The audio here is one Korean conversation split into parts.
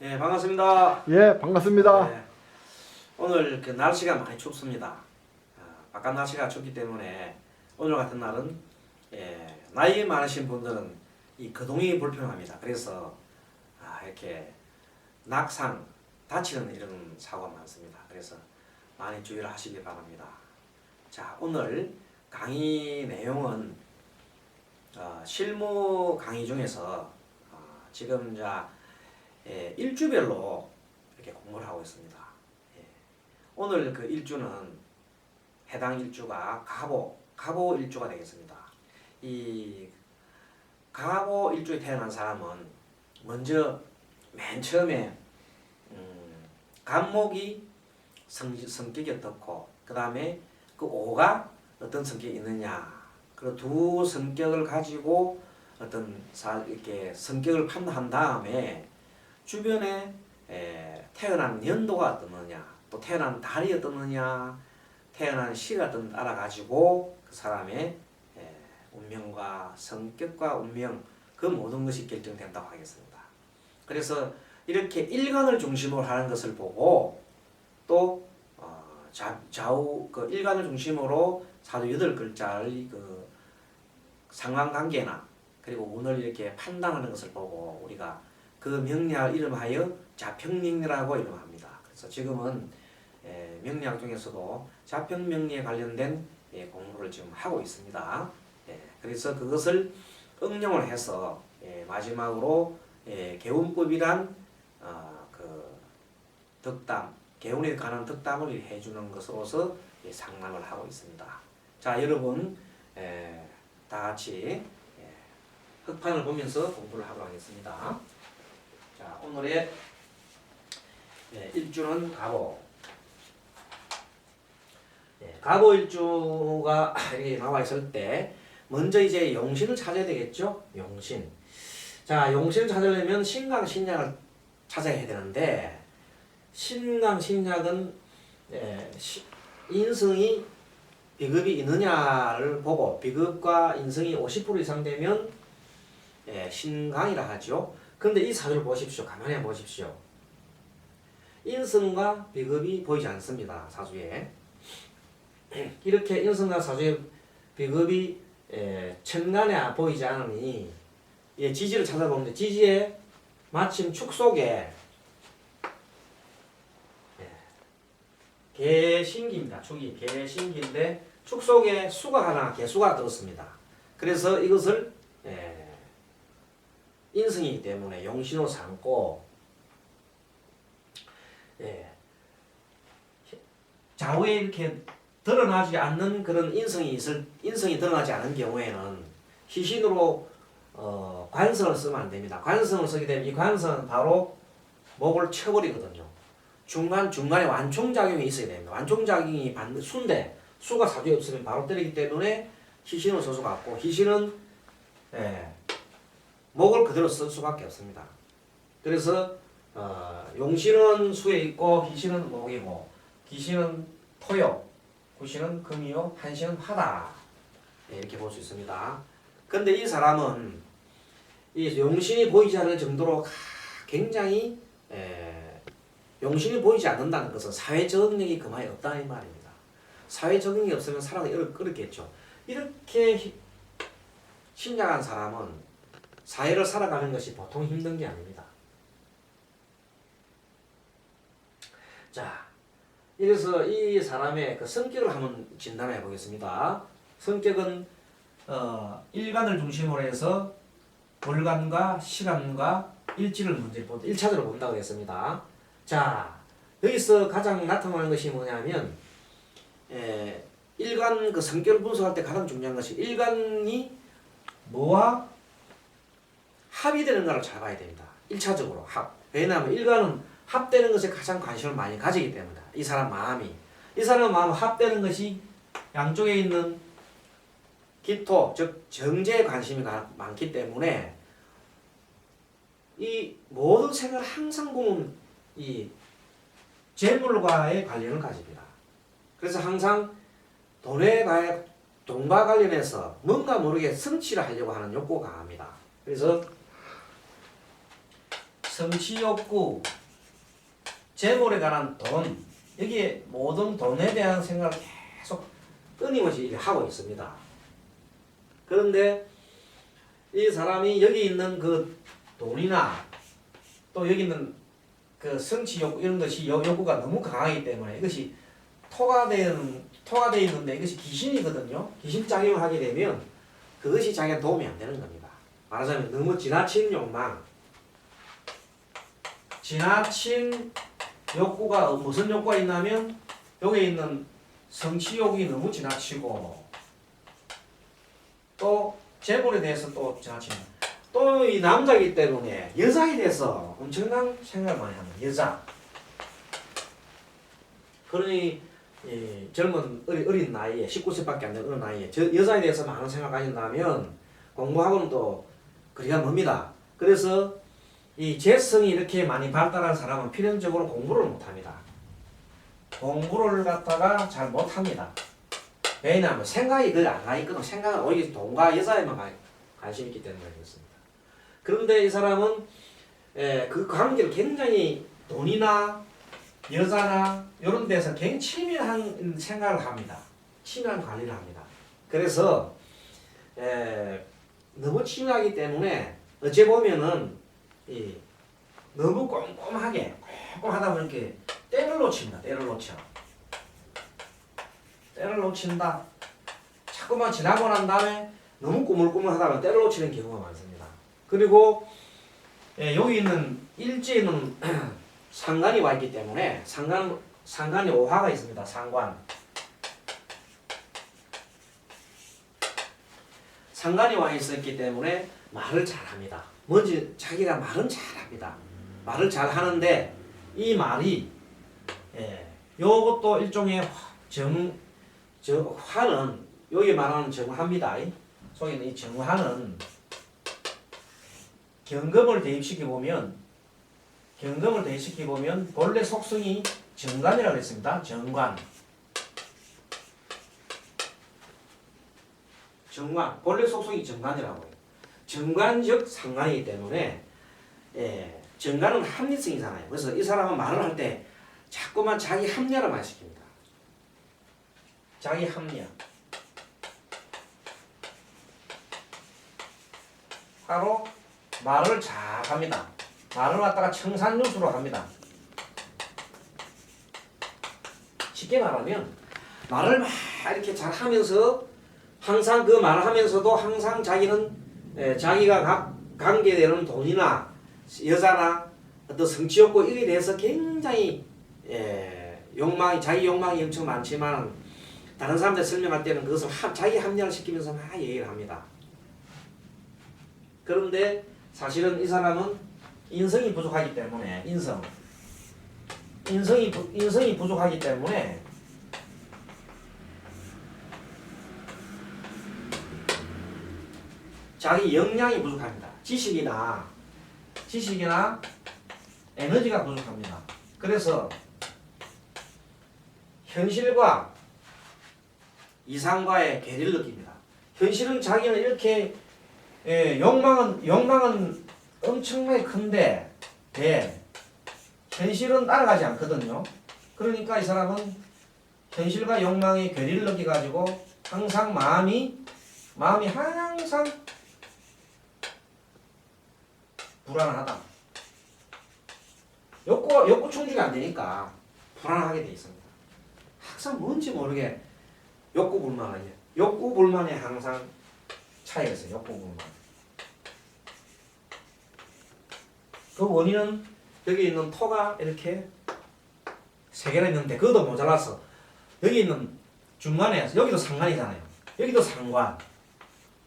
네, 반갑습니다. 예, 반갑습니다. 네, 오늘 그 날씨가 많이 춥습니다. 바깥 날씨가 춥기 때문에 오늘 같은 날은 나이 많으신 분들은 이 거동이 불편합니다. 그래서 이렇게 낙상, 다치는 이런 사고가 많습니다. 그래서 많이 주의를 하시기 바랍니다. 자, 오늘 강의 내용은 실무 강의 중에서 지금 이제 일주별로 이렇게 공부를 하고 있습니다. 오늘 그 일주는 해당 일주가 갑오 일주가 되겠습니다. 이 갑오 일주에 태어난 사람은 먼저 맨 처음에 갑목이 성격이 어떻고 그 다음에 그 오가 어떤 성격이 있느냐 그 두 성격을 가지고 어떤 이렇게 성격을 판단한 다음에 주변에 태어난 연도가 어떻느냐 또 태어난 달이 어떻느냐 태어난 시가 어떤 알아가지고 그 사람의 운명과 성격과 운명 그 모든 것이 결정된다고 하겠습니다. 그래서 이렇게 일간을 중심으로 하는 것을 보고 또 좌우 그 일간을 중심으로 사주 8글자의 그 상관관계나 그리고 운을 이렇게 판단하는 것을 보고 우리가 그 명리학을 이름하여 자평명리라고 이름합니다. 그래서 지금은 명리학 중에서도 자평명리에 관련된 공부를 지금 하고 있습니다. 그래서 그것을 응용을 해서 마지막으로 개운법이란 그 덕담, 개운에 관한 덕담을 해주는 것으로서 상담을 하고 있습니다. 자, 여러분 다 같이 흑판을 보면서 공부를 하도록 하겠습니다. 자, 오늘의 일주는 갑오. 갑오 일주가 이렇게 나와 있을 때 먼저 이제 용신을 찾아야 되겠죠? 용신. 자, 용신을 찾으려면 신강신약을 찾아야 되는데 신강신약은 인성이 비급이 있느냐를 보고 비급과 인성이 50% 이상 되면 신강이라 하죠. 그런데 이 사주를 보십시오. 가만히 한번 보십시오. 인성과 비급이 보이지 않습니다. 사주에. 이렇게 인성과 사주의 비급이 천간에 보이지 않으니 지지를 찾아보는데 지지에 마침 축 속에 개신기입니다. 축이 개신기인데 축 속에 수가 하나 개수가 들었습니다. 그래서 이것을 인성이기 때문에 용신으로 삼고 좌우에 이렇게 드러나지 않는 그런 인성이 드러나지 않은 경우에는 희신으로 관성을 쓰면 안 됩니다. 관성을 쓰게 되면 이 관성은 바로 목을 쳐버리거든요. 중간에 완충작용이 있어야 됩니다. 완충작용이 수인데 수가 사주에 없으면 바로 때리기 때문에 희신을 쓸 수가 없고 희신은 목을 그대로 쓸 수밖에 없습니다. 그래서 용신은 수에 있고 희신은 목이고 기신은 토요, 구신은 금이요, 한신은 화다 이렇게 볼 수 있습니다. 그런데 이 사람은 이 용신이 보이지 않을 정도로 굉장히 용신이 보이지 않는다는 것은 사회 적응력이 그만이 없다는 말입니다. 사회 적응이 없으면 살아가기 어렵겠죠. 이렇게 신약한 사람은 사회를 살아가는 것이 보통 힘든 게 아닙니다. 자, 이래서 이 사람의 그 성격을 한번 진단해 보겠습니다. 성격은 일간을 중심으로 해서 월간과 시간과 일지를 먼저 1차적으로 본다고 했습니다. 자, 여기서 가장 나타나는 것이 뭐냐면 일간 그 성격을 분석할 때 가장 중요한 것이 일간이 뭐와 합이 되는가를 잘 봐야 됩니다. 1차적으로 합. 왜냐하면 일간은 합되는 것에 가장 관심을 많이 가지기 때문이다. 이 사람 마음은 합되는 것이 양쪽에 있는 기토, 즉 정제에 관심이 많기 때문에 이 모든 생을 항상 보면 이 재물과의 관련을 가집니다. 그래서 항상 돈과 관련해서 뭔가 모르게 성취를 하려고 하는 욕구가 강합니다. 그래서 성취욕구, 재물에 관한 돈, 여기에 모든 돈에 대한 생각을 계속 끊임없이 하고 있습니다. 그런데 이 사람이 여기 있는 그 돈이나 또 여기 있는 그 성취욕구 이런 것이 욕구가 너무 강하기 때문에 이것이 토가 되어 있는데 이것이 귀신이거든요. 귀신작용을 하게 되면 그것이 자기가 도움이 안 되는 겁니다. 말하자면 너무 지나친 욕망, 지나친 욕구가 무슨 욕구가 있냐면 여기 있는 성취욕이 너무 지나치고 또 재물에 대해서 또 지나치는 또 이 남자이기 때문에 여자에 대해서 엄청난 생각을 많이 합니다. 여자. 그러니 젊은 어린 나이에 19세밖에 안 된 어린 나이에 여자에 대해서 많은 생각을 가진다면 공부하고는 또 거리가 멉니다. 그래서 이 재성이 이렇게 많이 발달한 사람은 필연적으로 공부를 못합니다. 공부를 갖다가 잘 못합니다. 왜냐하면 생각이 늘 안 가 있거든. 생각은 오히려 돈과 여자에만 관심이 있기 때문에 그렇습니다. 그런데 이 사람은 그 관계를 굉장히 돈이나 여자나 이런 데서 굉장히 치밀한 생각을 합니다. 치밀한 관리를 합니다. 그래서 너무 치밀하기 때문에 어째 보면은 너무 꼼꼼하게 꼼꼼하다 보면 이렇게 때를 놓칩니다. 때를 놓쳐. 때를 놓친다. 자꾸만 지나고 난 다음에 너무 꾸물꾸물하다가 때를 놓치는 경우가 많습니다. 그리고 여기 있는 일지에는 상관이 와 있기 때문에 상관이 오화가 있습니다. 상관이 와 있었기 때문에 말을 잘합니다. 뭔지 자기가 말은 잘합니다. 말을 잘하는데 이 말이 요것도 일종의 화는 여기 말하는 정화입니다. 속에 있는 이 정화는 경금을 대입시켜 보면 본래 속성이 정관이라고 했습니다. 정관. 본래 속성이 정관이라고 해요. 정관적 상관이기 때문에 정관은 합리성이잖아요. 그래서 이 사람은 말을 할 때 자꾸만 자기 합리화를 많이 시킵니다. 자기 합리화. 바로 말을 잘 합니다. 말을 갖다가 청산유수로 합니다. 쉽게 말하면 말을 막 이렇게 잘 하면서 항상 그 말을 하면서도 항상 자기는 자기가 관계되는 돈이나 여자나 어떤 성취욕구 이에 대해서 굉장히 자기 욕망이 엄청 많지만 다른 사람들 설명할 때는 그것을 자기 합리화를 시키면서 막 얘기를 합니다. 그런데 사실은 이 사람은 인성이 부족하기 때문에 인성이 부족하기 때문에 자기 역량이 부족합니다. 지식이나 에너지가 부족합니다. 그래서 현실과 이상과의 괴리를 느낍니다. 현실은 자기는 이렇게 욕망은 엄청나게 큰데 현실은 따라가지 않거든요. 그러니까 이 사람은 현실과 욕망의 괴리를 느껴가지고 항상 마음이 항상 불안하다. 욕구 충족이 안 되니까 불안하게 돼 있습니다. 항상 뭔지 모르게 욕구 불만에 항상 차이가 있어요. 욕구 불만. 그 원인은 여기 있는 토가 이렇게 세 개나 있는데 그것도 모자라서 여기 있는 중간에 여기도 상관이잖아요. 여기도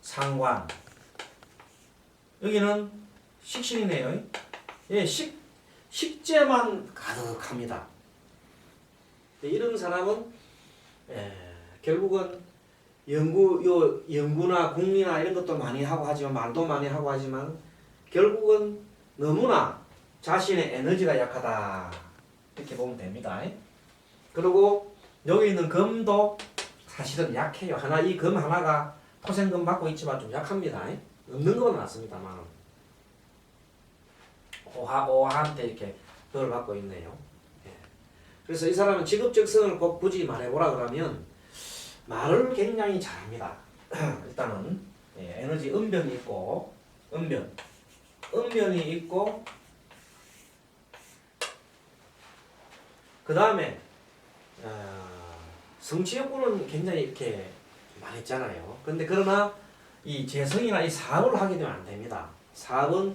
상관. 여기는 식신이네요. 예, 식재만 가득합니다. 이런 사람은 결국은 연구나 궁리나 이런 것도 많이 하고 하지만 말도 많이 하고 하지만 결국은 너무나 자신의 에너지가 약하다 이렇게 보면 됩니다. 그리고 여기 있는 금도 사실은 약해요. 이 금 하나가 토생금 받고 있지만 좀 약합니다. 없는 건 맞습니다만 오한테 이렇게 덜 받고 있네요. 예. 그래서 이 사람은 직업적성을 꼭 굳이 말해보라 그러면 말을 굉장히 잘합니다. 일단은 에너지 음변이 있고 음변이 있고 그 다음에 성취 욕구는 굉장히 이렇게 많았잖아요. 근데 그러나 이 재성이나 이 사업을 하게 되면 안 됩니다. 사업은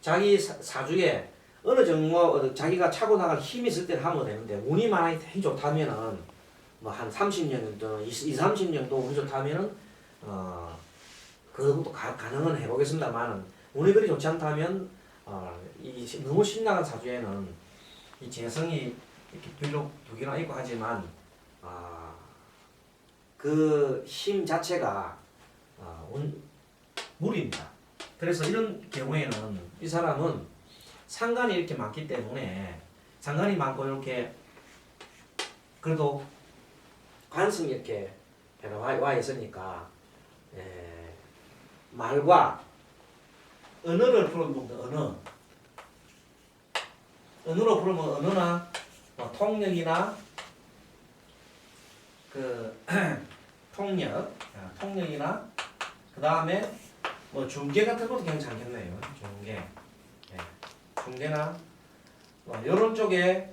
자기 사주에 어느 정도 자기가 차고 나갈 힘이 있을 때 하면 되는데 운이 많이 좋다면은 뭐 한 30년 정도 30년 정도 운이 좋다면은 그것도 가능은 해보겠습니다만은 운이 그리 좋지 않다면 이 너무 신나는 사주에는 이 재성이 이렇게 비록 두 개나 있고 하지만 그 힘 자체가 무리입니다. 그래서 이런 경우에는 이 사람은 상관이 이렇게 많기 때문에 상관이 많고 이렇게 그래도 관성이 이렇게 와 있으니까 말과 언어를 풀어보면 언어로 풀으면 언어나 통역이나 그 통역이나 그 다음에 뭐 중개 같은 것도 괜찮겠네요. 중개나 이런 쪽에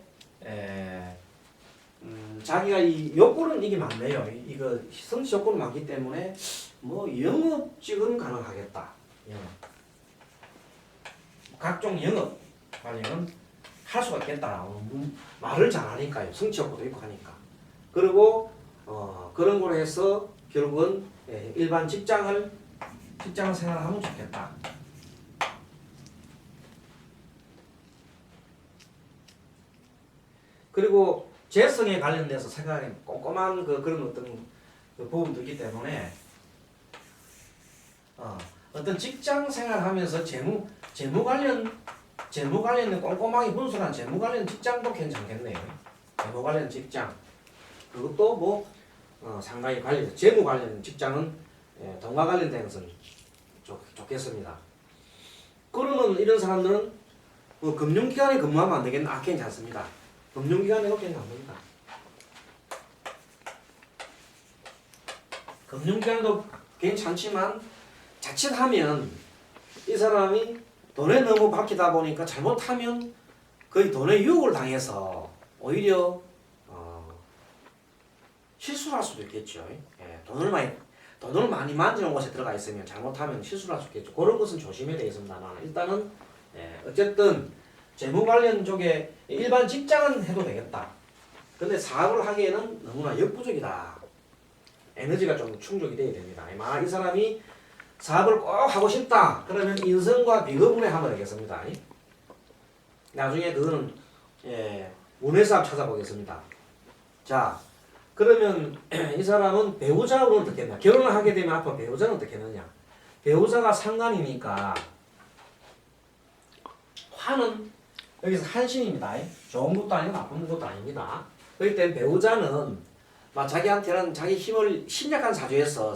자기가 이 욕구는 이게 많네요. 이거 성취 욕구는 많기 때문에 뭐 영업직은 가능하겠다. 각종 영업 관련은 할 수가 있겠다. 말을 잘하니까요. 성취 욕구도 있고 하니까. 그리고 그런 거로 해서 결국은 일반 직장 생활하면 좋겠다. 그리고 재성에 관련돼서 생각하는 꼼꼼한 그런 어떤 그 부분도 있기 때문에 어떤 직장 생활하면서 재무 관련 꼼꼼하게 분석한 재무 관련 직장도 괜찮겠네요. 재무 관련 직장 그것도 뭐 상당히 재무 관련 직장은 돈과 관련된 것은 좋겠습니다. 그러면 이런 사람들은 뭐 금융기관에 근무하면 안 되겠나? 괜찮습니다. 금융기관에도 괜찮습니다. 금융기관도 괜찮지만 자칫하면 이 사람이 돈에 너무 박히다 보니까 잘못하면 거의 돈에 유혹을 당해서 오히려 실수를 할 수도 있겠죠. 돈을 많이 만지는 곳에 들어가 있으면 잘못하면 실수를 할 수 있겠죠. 그런 것은 조심해야 되겠습니다만 일단은 어쨌든 재무 관련 쪽에 일반 직장은 해도 되겠다. 근데 사업을 하기에는 너무나 역부족이다. 에너지가 좀 충족이 돼야 됩니다. 만약 이 사람이 사업을 꼭 하고 싶다. 그러면 인성과 비거분에 하면 되겠습니다. 나중에 그거는 운해사업 찾아보겠습니다. 자, 그러면 이 사람은 배우자로 어떻게 했냐? 결혼을 하게 되면 앞으로 배우자는 어떻게 했느냐? 배우자가 상관이니까 화는 여기서 한신입니다. 좋은 것도 아니고 나쁜 것도 아닙니다. 그렇기 때문에 배우자는 자기한테는 자기 힘을 신약한 사주에서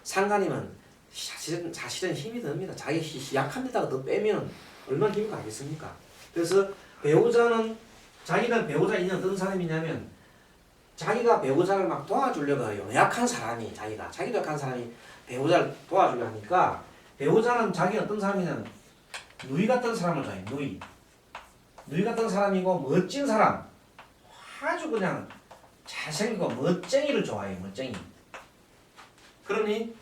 상관이면 사실은 힘이 듭니다. 자기 약한 데다가 더 빼면 얼마나 힘이 가겠습니까? 그래서 배우자는 자기는 배우자 인연 어떤 사람이냐면 자기가 배우자를 막 도와주려고 해요. 약한 사람이 자기도 약한 사람이 배우자를 도와주려 하니까 배우자는 자기가 어떤 사람이냐면 누이 같은 사람을 좋아해요. 누이 같은 사람이고 멋진 사람 아주 그냥 잘생기고 멋쟁이를 좋아해요. 멋쟁이. 그러니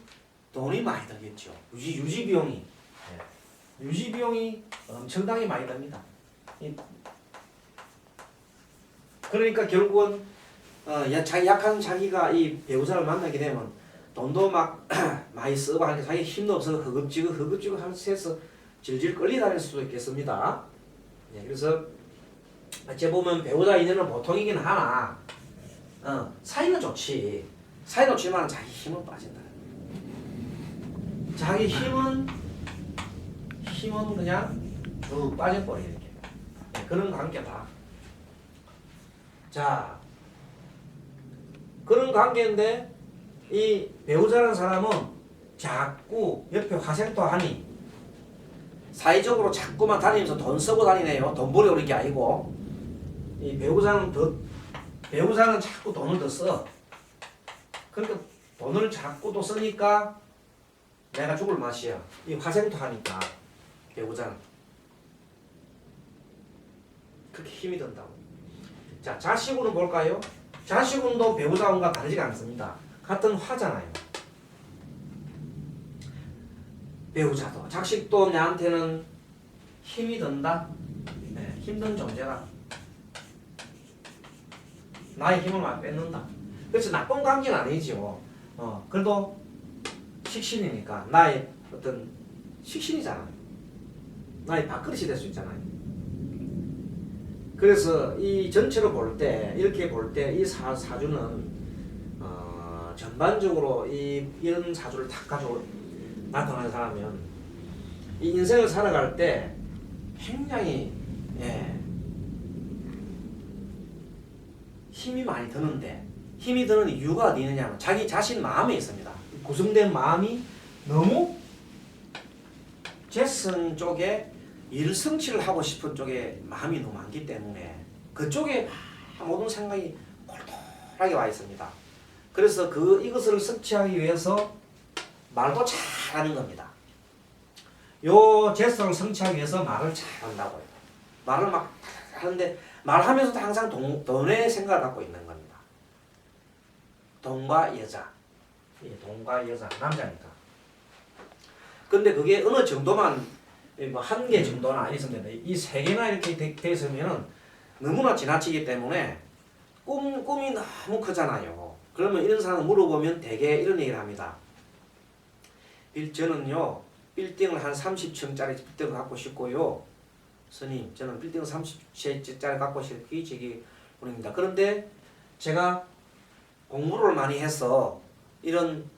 돈이 많이 들겠죠. 유지 비용이 엄청나게 많이 듭니다. 그러니까 결국은 약한 자기가 이 배우자를 만나게 되면 돈도 막 많이 쓰고 하니까 자기 힘도 없어서 허겁지겁 해서 질질 끌리다닐 수도 있겠습니다. 그래서 어째 보면 배우자 인연은 보통이긴 하나 사이는 좋지만 자기 힘은 빠진다. 자기 힘은 그냥 쭉 빠져버려 이렇게. 그런 관계다. 자, 그런 관계인데 이 배우자라는 사람은 자꾸 옆에 화생토 하니 사회적으로 자꾸만 다니면서 돈 쓰고 다니네요. 돈 벌이 오는 게 아니고. 이 배우자는 자꾸 돈을 더 써. 그러니까 돈을 자꾸 또 쓰니까 내가 죽을 맛이야. 이 화생도 하니까 배우자는 그렇게 힘이 든다고. 자, 자식운은 볼까요? 자식운도 배우자운과 다르지가 않습니다. 같은 화잖아요. 배우자도 자식도 내한테는 힘이 든다. 네, 힘든 존재다. 나의 힘을 막 뺏는다. 그래서 나쁜 관계는 아니죠. 그래도 식신이니까 나의 어떤 식신이잖아요. 나의 밥그릇이 될 수 있잖아요. 그래서 이 전체로 볼 때 이렇게 볼 때 이 사주는 전반적으로 이런 사주를 딱 가지고 나타나는 사람은 이 인생을 살아갈 때 굉장히 힘이 많이 드는데 힘이 드는 이유가 어디 있느냐면 자기 자신 마음에 있습니다. 구성된 마음이 너무 재선 쪽에 일 성취를 하고 싶은 쪽에 마음이 너무 많기 때문에 그쪽에 모든 생각이 골똘하게 와 있습니다. 그래서 이것을 성취하기 위해서 말도 잘하는 겁니다. 요 재성을 성취하기 위해서 말을 잘한다고요. 말을 막 하는데 말하면서도 항상 돈의 생각을 갖고 있는 겁니다. 돈과 여자. 돈과 여자, 남자니까. 근데 그게 어느 정도만 뭐 한 개 정도는 아니었으면 된다. 이 세 개나 이렇게 돼 있으면은 너무나 지나치기 때문에 꿈이 너무 크잖아요. 그러면 이런 사람 물어보면 대개 이런 얘기를 합니다. 저는요 빌딩을 한 30층짜리 빌딩을 갖고 싶고요. 스님, 저는 빌딩 30층짜리 갖고 싶기 저기 분입니다. 그런데 제가 공부를 많이 해서 이런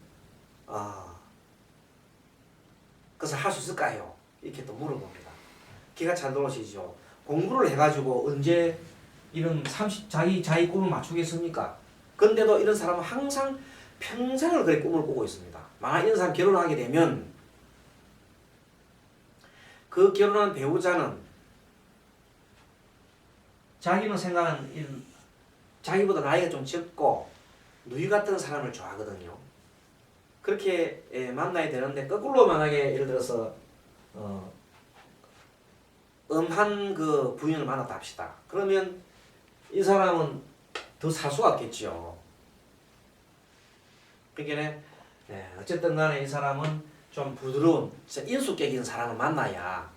것을 할 수 있을까요? 이렇게 또 물어봅니다. 기가 잘 들어오시죠. 공부를 해가지고 언제 이런 자기 꿈을 맞추겠습니까? 근데도 이런 사람은 항상 평생을 그렇게 꿈을 꾸고 있습니다. 만약 이런 사람 결혼하게 되면 그 결혼한 배우자는 자기는 생각하는 자기보다 나이가 좀 적고 누이 같은 사람을 좋아하거든요. 그렇게 만나야 되는데 거꾸로 만약에 예를 들어서 음한 그 부인을 만났다 합시다. 그러면 이 사람은 더 살 수가 없겠죠. 그러니까 어쨌든 간에 이 사람은 좀 부드러운 인수격인 사람을 만나야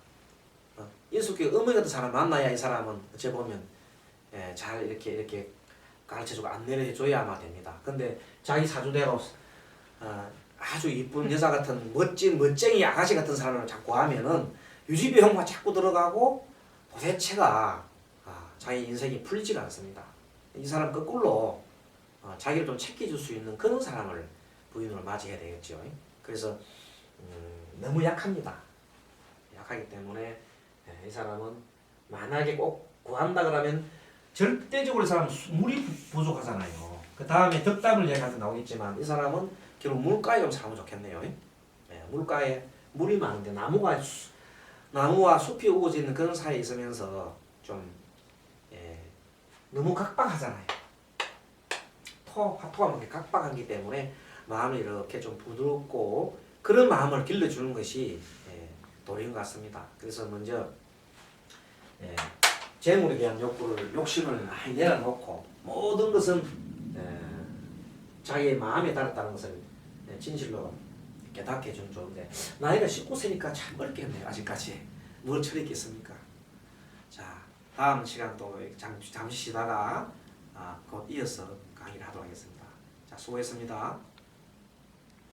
인수격 어머니 같은 사람을 만나야 이 사람은 어찌 보면 잘 이렇게 가르쳐주고 안내를 해줘야 아마 됩니다. 근데 자기 사주대로 아주 이쁜 여자 같은 멋쟁이 아가씨 같은 사람을 자꾸 하면은 유지비용만 자꾸 들어가고 도대체가 자기 인생이 풀리지가 않습니다. 이 사람 거꾸로 자기를 좀 챙겨줄 수 있는 그런 사람을 부인으로 맞이해야 되겠죠. 그래서 너무 약합니다. 약하기 때문에 이 사람은 만약에 꼭 구한다 그러면 절대적으로 이 사람은 물이 부족하잖아요. 그 다음에 덕담을 얘기하면서 나오겠지만 이 사람은 결국 물가에 좀 살면 좋겠네요. 물가에 물이 많은데 나무와 숲이 우거지는 그런 사이에 있으면서 좀 너무 각박하잖아요. 화토가 이렇게 각박하기 때문에 마음이 이렇게 좀 부드럽고 그런 마음을 길러주는 것이 도리인 것 같습니다. 그래서 먼저 재물에 대한 욕심을 많이 내려놓고 모든 것은 자기의 마음에 달았다는 것을 진실로 깨닫게 해주면 좋은데 나이가 19세니까 참 어렵겠네요. 아직까지 뭘 처리했겠습니까? 자, 다음 시간 또 잠시 쉬다가 곧 이어서 강의를 하도록 하겠습니다. 자, 수고했습니다.